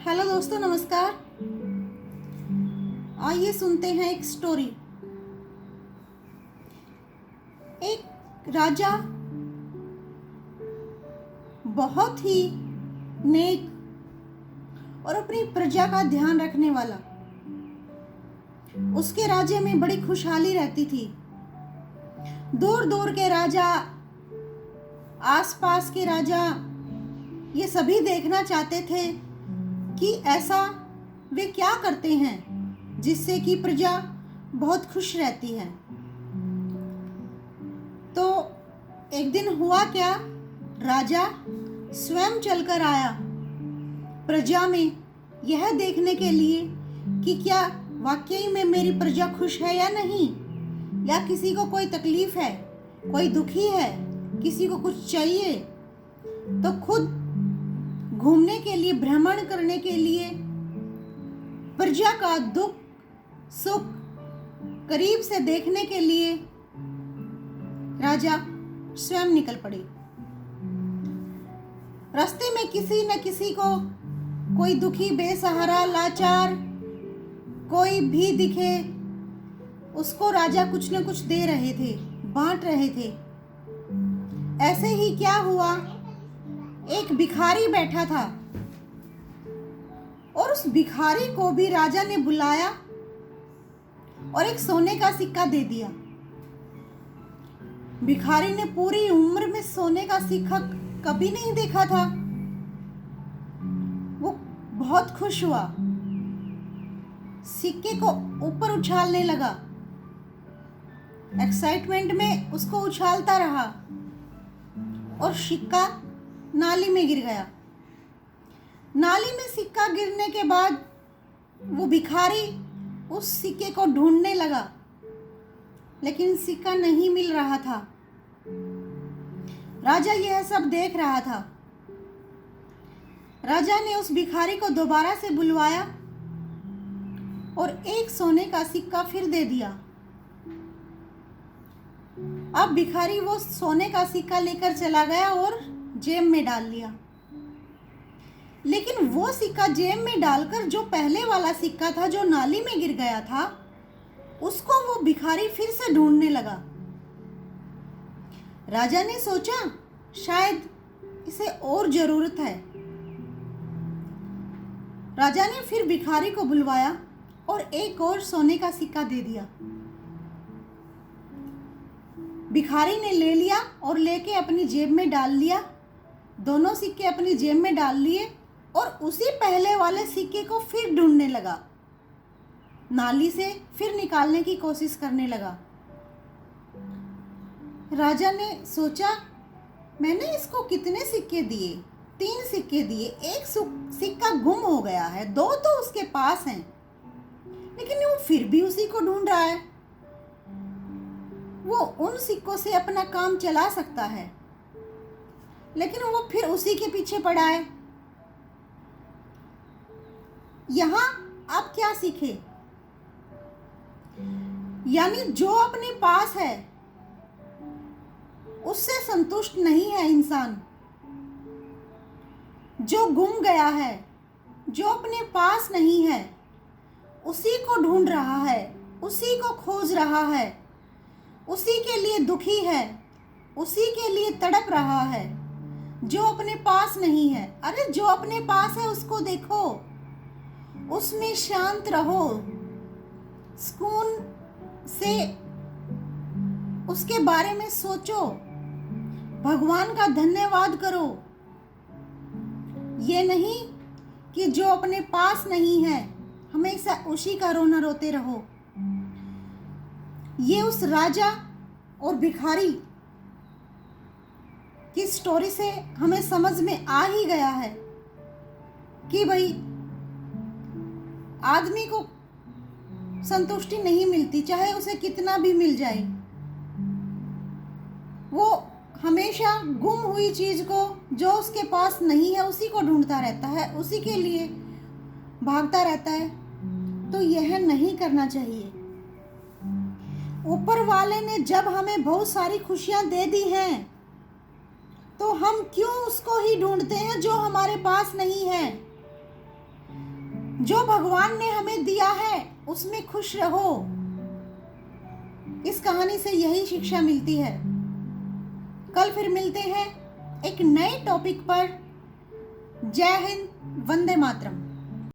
Hello दोस्तों, नमस्कार। आइए सुनते हैं एक स्टोरी। एक राजा बहुत ही नेक और अपनी प्रजा का ध्यान रखने वाला। उसके राज्य में बड़ी खुशहाली रहती थी। दूर दूर के राजा, आसपास के राजा ये सभी देखना चाहते थे कि ऐसा वे क्या करते हैं जिससे कि प्रजा बहुत खुश रहती है। तो एक दिन हुआ क्या, राजा स्वयं चलकर आया प्रजा में यह देखने के लिए कि क्या वाकई में मेरी प्रजा खुश है या नहीं, या किसी को कोई तकलीफ है, कोई दुखी है, किसी को कुछ चाहिए। तो खुद घूमने के लिए, भ्रमण करने के लिए, प्रजा का दुख सुख करीब से देखने के लिए राजा स्वयं निकल पड़े। रास्ते में किसी न किसी को कोई दुखी, बेसहारा, लाचार कोई भी दिखे, उसको राजा कुछ न कुछ दे रहे थे, बांट रहे थे। ऐसे ही क्या हुआ, एक भिखारी बैठा था और उस भिखारी को भी राजा ने बुलाया और एक सोने का सिक्का दे दिया। भिखारी ने पूरी उम्र में सोने का सिक्का कभी नहीं देखा था। वो बहुत खुश हुआ, सिक्के को ऊपर उछालने लगा, एक्साइटमेंट में उसको उछालता रहा और सिक्का नाली में गिर गया। नाली में सिक्का गिरने के बाद वो भिखारी उस सिक्के को ढूंढने लगा, लेकिन सिक्का नहीं मिल रहा था। राजा यह सब देख रहा था। राजा ने उस भिखारी को दोबारा से बुलवाया और एक सोने का सिक्का फिर दे दिया। अब भिखारी वो सोने का सिक्का लेकर चला गया और जेब में डाल लिया। लेकिन वो सिक्का जेब में डालकर जो पहले वाला सिक्का था, जो नाली में गिर गया था, उसको वो भिखारी फिर से ढूंढने लगा। राजा ने सोचा शायद इसे और जरूरत है। राजा ने फिर भिखारी को बुलवाया और एक और सोने का सिक्का दे दिया। भिखारी ने ले लिया और लेके अपनी जेब में डाल लिया। दोनों सिक्के अपनी जेब में डाल लिए और उसी पहले वाले सिक्के को फिर ढूंढने लगा, नाली से फिर निकालने की कोशिश करने लगा। राजा ने सोचा मैंने इसको कितने सिक्के दिए, 3 सिक्के दिए, एक सिक्का गुम हो गया है, 2 तो उसके पास हैं, लेकिन वो फिर भी उसी को ढूंढ रहा है। वो उन सिक्कों से अपना काम चला सकता है, लेकिन वो फिर उसी के पीछे पड़ा है। यहां आप क्या सीखे, यानी जो अपने पास है उससे संतुष्ट नहीं है इंसान। जो गुम गया है, जो अपने पास नहीं है, उसी को ढूंढ रहा है, उसी को खोज रहा है, उसी के लिए दुखी है, उसी के लिए तड़प रहा है। जो अपने पास नहीं है, अरे जो अपने पास है उसको देखो, उसमें शांत रहो, सुकून से उसके बारे में सोचो, भगवान का धन्यवाद करो। ये नहीं कि जो अपने पास नहीं है हमेशा उसी का रोना रोते रहो। ये उस राजा और भिखारी की स्टोरी से हमें समझ में आ ही गया है कि भाई आदमी को संतुष्टि नहीं मिलती, चाहे उसे कितना भी मिल जाए। वो हमेशा गुम हुई चीज को, जो उसके पास नहीं है, उसी को ढूंढता रहता है, उसी के लिए भागता रहता है। तो यह नहीं करना चाहिए। ऊपर वाले ने जब हमें बहुत सारी खुशियां दे दी हैं, तो हम क्यों उसको ही ढूंढते हैं जो हमारे पास नहीं है। जो भगवान ने हमें दिया है उसमें खुश रहो। इस कहानी से यही शिक्षा मिलती है। कल फिर मिलते हैं एक नए टॉपिक पर। जय हिंद, वंदे मातरम।